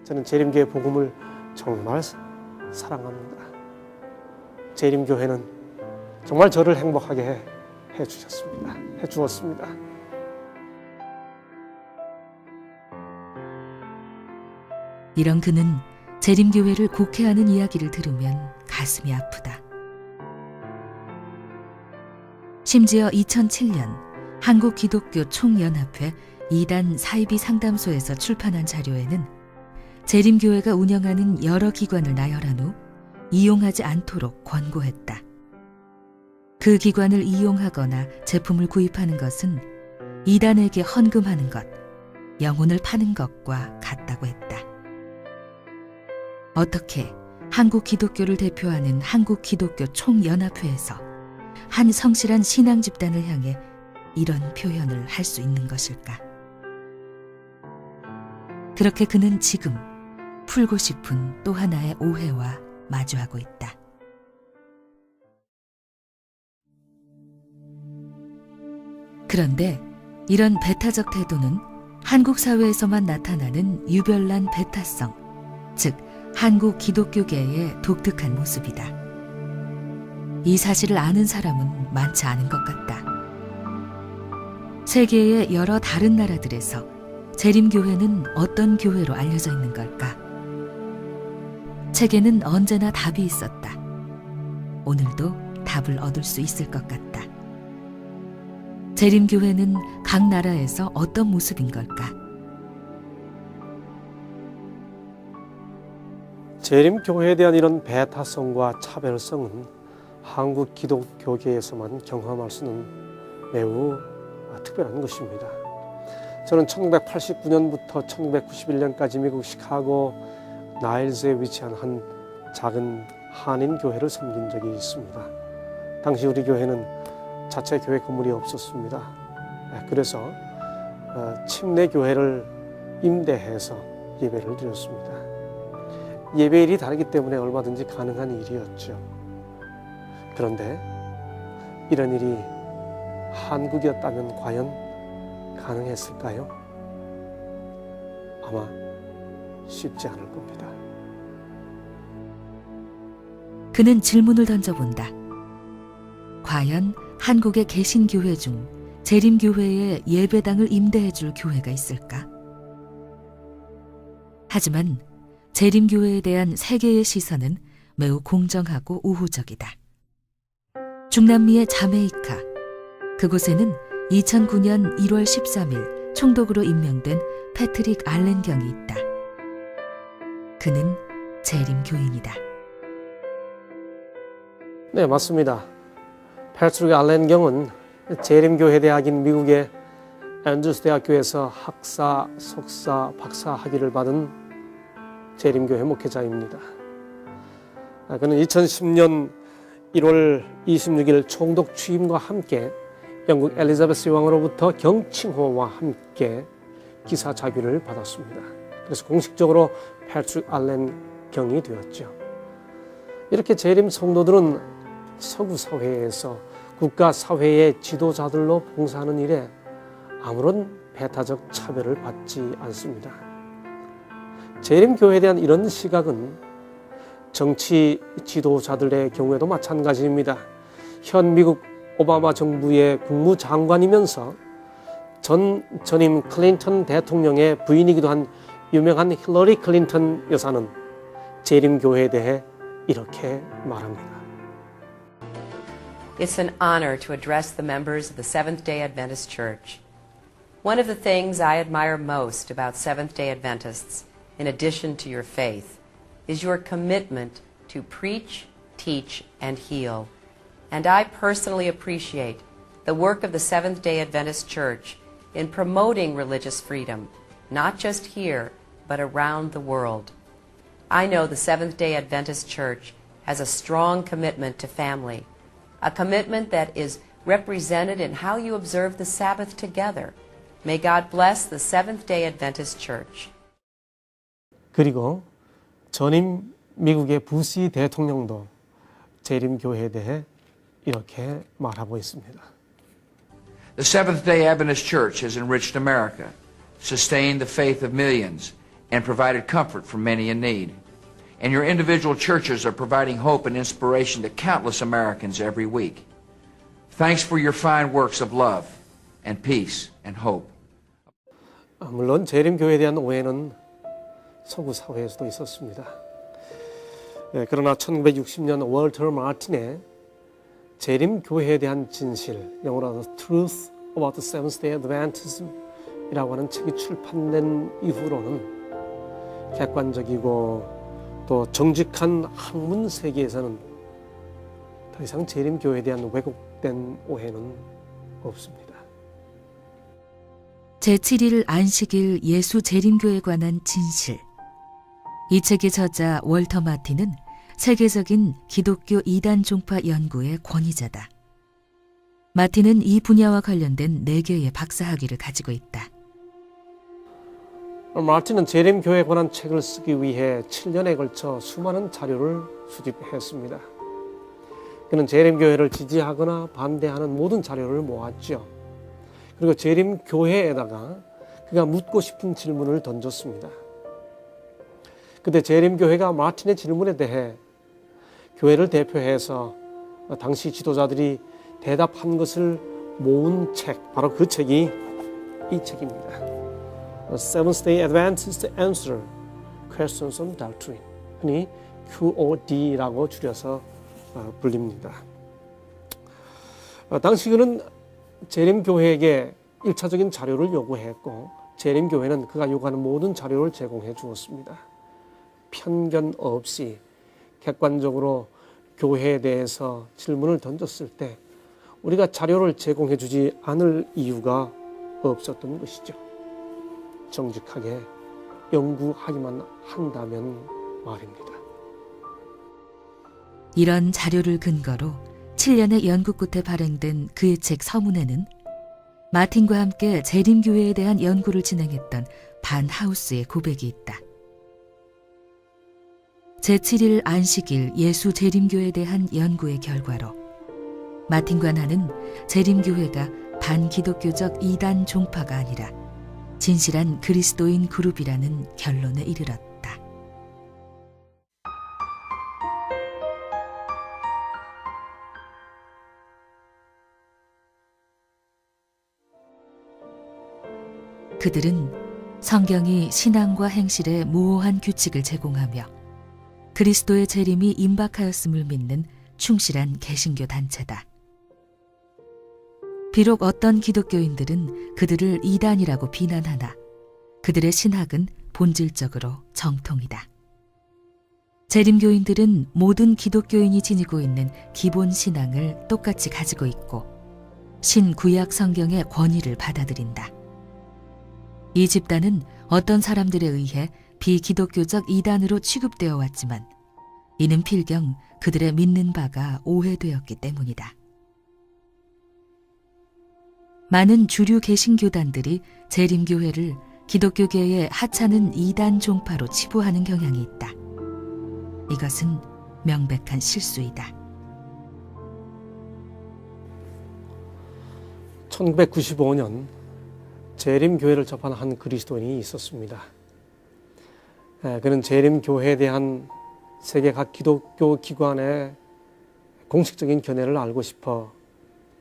저는 재림교회 복음을 정말 사랑합니다. 재림교회는 정말 저를 행복하게 해 주었습니다. 이런 그는 재림교회를 곡해하는 이야기를 들으면 가슴이 아프다. 심지어 2007년 한국기독교 총연합회 2단 사이비 상담소에서 출판한 자료에는 재림교회가 운영하는 여러 기관을 나열한 후 이용하지 않도록 권고했다. 그 기관을 이용하거나 제품을 구입하는 것은 이단에게 헌금하는 것, 영혼을 파는 것과 같다고 했다. 어떻게 한국 기독교를 대표하는 한국기독교 총연합회에서 한 성실한 신앙 집단을 향해 이런 표현을 할 수 있는 것일까? 그렇게 그는 지금 풀고 싶은 또 하나의 오해와 마주하고 있다. 그런데 이런 배타적 태도는 한국 사회에서만 나타나는 유별난 배타성, 즉 한국 기독교계의 독특한 모습이다. 이 사실을 아는 사람은 많지 않은 것 같다. 세계의 여러 다른 나라들에서 재림교회는 어떤 교회로 알려져 있는 걸까? 책에는 언제나 답이 있었다. 오늘도 답을 얻을 수 있을 것 같다. 재림교회는 각 나라에서 어떤 모습인 걸까? 재림교회에 대한 이런 배타성과 차별성은 한국 기독교계에서만 경험할 수는 매우 특별한 것입니다. 저는 1989년부터 1991년까지 미국 시카고 나일즈에 위치한 한 작은 한인 교회를 섬긴 적이 있습니다. 당시 우리 교회는 자체 교회 건물이 없었습니다. 그래서 침례 교회를 임대해서 예배를 드렸습니다. 예배일이 다르기 때문에 얼마든지 가능한 일이었죠. 그런데 이런 일이 한국이었다면 과연 가능했을까요? 아마 쉽지 않을 겁니다. 그는 질문을 던져본다. 과연 한국의 개신교회 중 재림교회에 예배당을 임대해줄 교회가 있을까? 하지만 재림교회에 대한 세계의 시선은 매우 공정하고 우호적이다. 중남미의 자메이카, 그곳에는 2009년 1월 13일 총독으로 임명된 패트릭 알렌 경이 있다. 그는 재림교인이다. 네, 맞습니다. 패트릭 알렌 경은 재림교회 대학인 미국의 앤드루스 대학교에서 학사, 석사, 박사 학위를 받은 재림교회 목회자입니다. 그는 2010년 1월 26일 총독 취임과 함께 영국 엘리자베스 왕으로부터 경칭호와 함께 기사 자규를 받았습니다. 그래서 공식적으로 패트릭 알렌 경이 되었죠. 이렇게 재림 성도들은 서구 사회에서 국가 사회의 지도자들로 봉사하는 일에 아무런 배타적 차별을 받지 않습니다. 재림교회에 대한 이런 시각은 정치 지도자들의 경우에도 마찬가지입니다. 현 미국 오바마 정부의 국무장관이면서 전임 클린턴 대통령의 부인이기도 한 유명한 힐러리 클린턴 여사는 재림교회에 대해 이렇게 말합니다. It's an honor to address the members of the Seventh-day Adventist Church. One of the things I admire most about Seventh-day Adventists, in addition to your faith, is your commitment to preach, teach, and heal. And I personally appreciate the work of the Seventh-day Adventist Church in promoting religious freedom, not just here, but around the world. I know the Seventh-day Adventist Church has a strong commitment to family, a commitment that is represented in how you observe the Sabbath together. May God bless the Seventh-day Adventist Church. 그리고 전임 미국의 부시 대통령도 재림교회에 대해 이렇게 말하고 있습니다. The Seventh-day Adventist Church has enriched America, sustained the faith of millions, and provided comfort for many in need. And your individual churches are providing hope and inspiration to countless Americans every week. Thanks for your fine works of love and peace and hope. 물론 재림교회에 대한 오해는 서구 사회에서도 있었습니다. 그러나 1960년 월터 마틴의 재림교회에 대한 진실, 영어로 Truth About the Seventh-day Adventism 이라고 하는 책이 출판된 이후로는 객관적이고 또 정직한 학문 세계에서는 더 이상 재림교회에 대한 왜곡된 오해는 없습니다. 제7일 안식일 예수 재림교에 관한 진실. 이 책의 저자 월터 마틴은 세계적인 기독교 이단 종파 연구의 권위자다. 마틴은 이 분야와 관련된 4개의 박사학위를 가지고 있다. 마틴은 재림교회에 관한 책을 쓰기 위해 7년에 걸쳐 수많은 자료를 수집했습니다. 그는 재림교회를 지지하거나 반대하는 모든 자료를 모았죠. 그리고 재림교회에다가 그가 묻고 싶은 질문을 던졌습니다. 그때 재림교회가 마틴의 질문에 대해 교회를 대표해서 당시 지도자들이 대답한 것을 모은 책, 바로 그 책이 이 책입니다. Seventh-day Adventist Answer Questions on Doctrine, 흔히 QOD라고 줄여서 불립니다. 당시 그는 재림교회에게 1차적인 자료를 요구했고 재림교회는 그가 요구하는 모든 자료를 제공해 주었습니다. 편견 없이 객관적으로 교회에 대해서 질문을 던졌을 때 우리가 자료를 제공해 주지 않을 이유가 없었던 것이죠. 정직하게 연구하기만 한다면 말입니다. 이런 자료를 근거로 7년의 연구 끝에 발행된 그의 책 서문에는 마틴과 함께 재림교회에 대한 연구를 진행했던 반 하우스의 고백이 있다. 제7일 안식일 예수 재림교에 대한 연구의 결과로 마틴과 나는 재림교회가 반기독교적 이단 종파가 아니라 진실한 그리스도인 그룹이라는 결론에 이르렀다. 그들은 성경이 신앙과 행실에 모호한 규칙을 제공하며 그리스도의 재림이 임박하였음을 믿는 충실한 개신교 단체다. 비록 어떤 기독교인들은 그들을 이단이라고 비난하나 그들의 신학은 본질적으로 정통이다. 재림교인들은 모든 기독교인이 지니고 있는 기본 신앙을 똑같이 가지고 있고 신구약 성경의 권위를 받아들인다. 이 집단은 어떤 사람들에 의해 비기독교적 이단으로 취급되어 왔지만 이는 필경 그들의 믿는 바가 오해되었기 때문이다. 많은 주류 개신교단들이 재림교회를 기독교계의 하찮은 이단 종파로 치부하는 경향이 있다. 이것은 명백한 실수이다. 1995년 재림교회를 접한 한 그리스도인이 있었습니다. 그는 재림교회에 대한 세계 각 기독교 기관의 공식적인 견해를 알고 싶어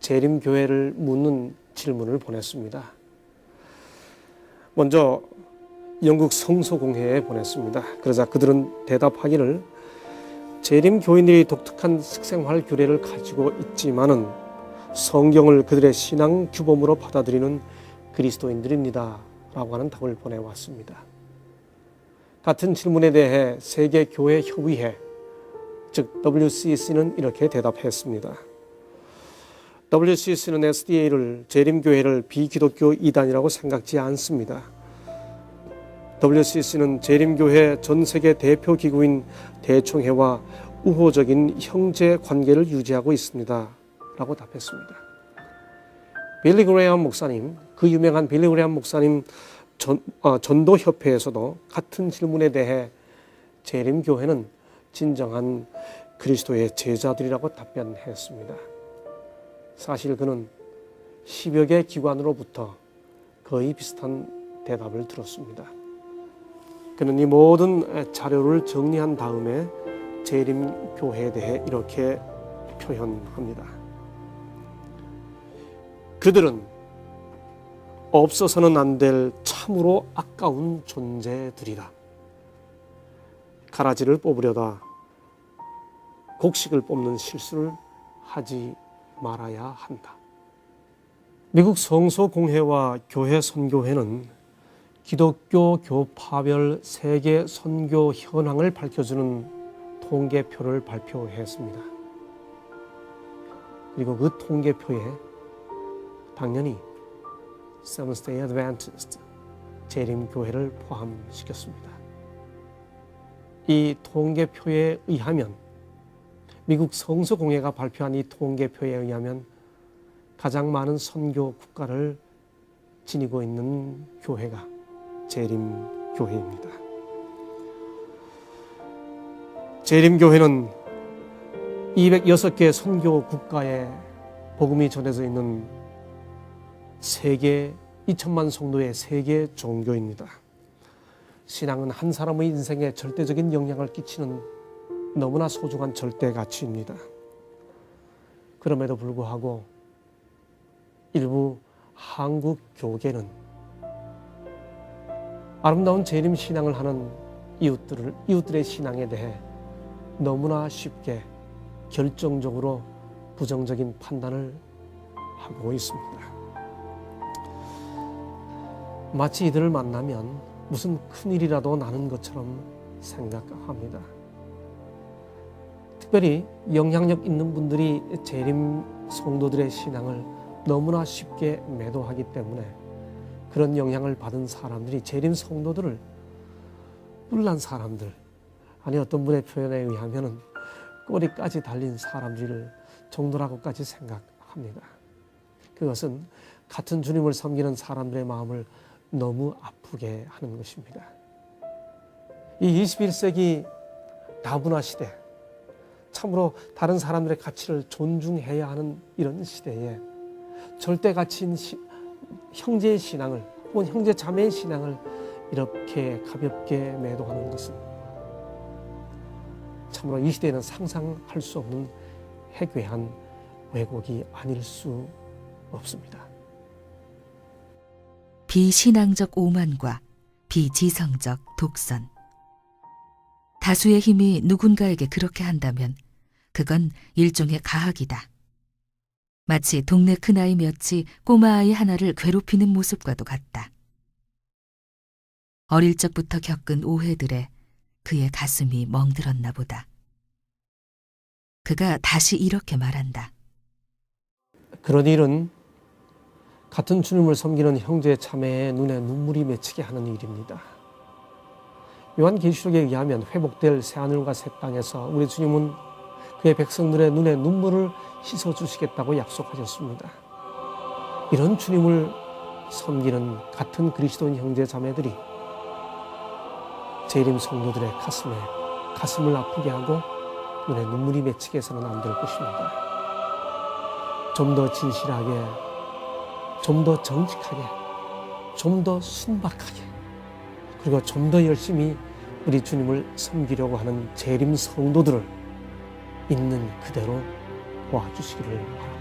재림교회를 묻는 질문을 보냈습니다. 먼저 영국 성소공회에 보냈습니다. 그러자 그들은 대답하기를 재림교인들이 독특한 식생활 규례를 가지고 있지만은 성경을 그들의 신앙 규범으로 받아들이는 그리스도인들입니다. 라고 하는 답을 보내왔습니다. 같은 질문에 대해 세계교회협의회, 즉 WCC는 이렇게 대답했습니다. WCC는 SDA를 재림교회를 비기독교 이단이라고 생각지 않습니다. WCC는 재림교회 전 세계 대표 기구인 대총회와 우호적인 형제 관계를 유지하고 있습니다. 라고 답했습니다. 빌리 그레이엄 목사님, 그 유명한 빌리 그레이엄 목사님 전도협회에서도 같은 질문에 대해 재림교회는 진정한 그리스도의 제자들이라고 답변했습니다. 사실 그는 10여 개 기관으로부터 거의 비슷한 대답을 들었습니다. 그는 이 모든 자료를 정리한 다음에 재림교회에 대해 이렇게 표현합니다. 그들은 없어서는 안 될 참으로 아까운 존재들이다. 가라지를 뽑으려다 곡식을 뽑는 실수를 하지 말아야 한다. 미국 성소공회와 교회선교회는 기독교 교파별 세계 선교 현황을 밝혀주는 통계표를 발표했습니다. 그리고 그 통계표에 당연히 Seventh-day Adventist 재림교회를 포함시켰습니다. 이 통계표에 의하면 미국 성서공회가 발표한 이 통계표에 의하면 가장 많은 선교 국가를 지니고 있는 교회가 재림교회입니다. 재림교회는 206개 선교 국가에 복음이 전해져 있는 세계 2천만 성도의 세계 종교입니다. 신앙은 한 사람의 인생에 절대적인 영향을 끼치는 너무나 소중한 절대 가치입니다. 그럼에도 불구하고 일부 한국 교계는 아름다운 재림 신앙을 하는 이웃들의 신앙에 대해 너무나 쉽게 결정적으로 부정적인 판단을 하고 있습니다. 마치 이들을 만나면 무슨 큰일이라도 나는 것처럼 생각합니다. 특별히 영향력 있는 분들이 재림 성도들의 신앙을 너무나 쉽게 매도하기 때문에 그런 영향을 받은 사람들이 재림 성도들을 뿔난 사람들, 아니 어떤 분의 표현에 의하면 꼬리까지 달린 사람들 정도라고까지 생각합니다. 그것은 같은 주님을 섬기는 사람들의 마음을 너무 아프게 하는 것입니다. 이 21세기 다문화 시대, 참으로 다른 사람들의 가치를 존중해야 하는 이런 시대에 절대 가치인 형제의 신앙을 혹은 형제 자매의 신앙을 이렇게 가볍게 매도하는 것은 참으로 이 시대에는 상상할 수 없는 해괴한 왜곡이 아닐 수 없습니다. 비신앙적 오만과 비지성적 독선. 다수의 힘이 누군가에게 그렇게 한다면 그건 일종의 가학이다. 마치 동네 큰아이 몇이 꼬마아이 하나를 괴롭히는 모습과도 같다. 어릴 적부터 겪은 오해들에 그의 가슴이 멍들었나 보다. 그가 다시 이렇게 말한다. 그런 일은 같은 주님을 섬기는 형제 자매의 눈에 눈물이 맺히게 하는 일입니다. 요한계시록에 의하면 회복될 새하늘과 새 땅에서 우리 주님은 그의 백성들의 눈에 눈물을 씻어주시겠다고 약속하셨습니다. 이런 주님을 섬기는 같은 그리스도인 형제 자매들이 재림 성도들의 가슴을 아프게 하고 눈에 눈물이 맺히게 해서는 안 될 것입니다. 좀 더 진실하게, 좀 더 정직하게, 좀 더 순박하게, 그리고 좀 더 열심히 우리 주님을 섬기려고 하는 재림 성도들을 있는 그대로 도와주시기를 바랍니다.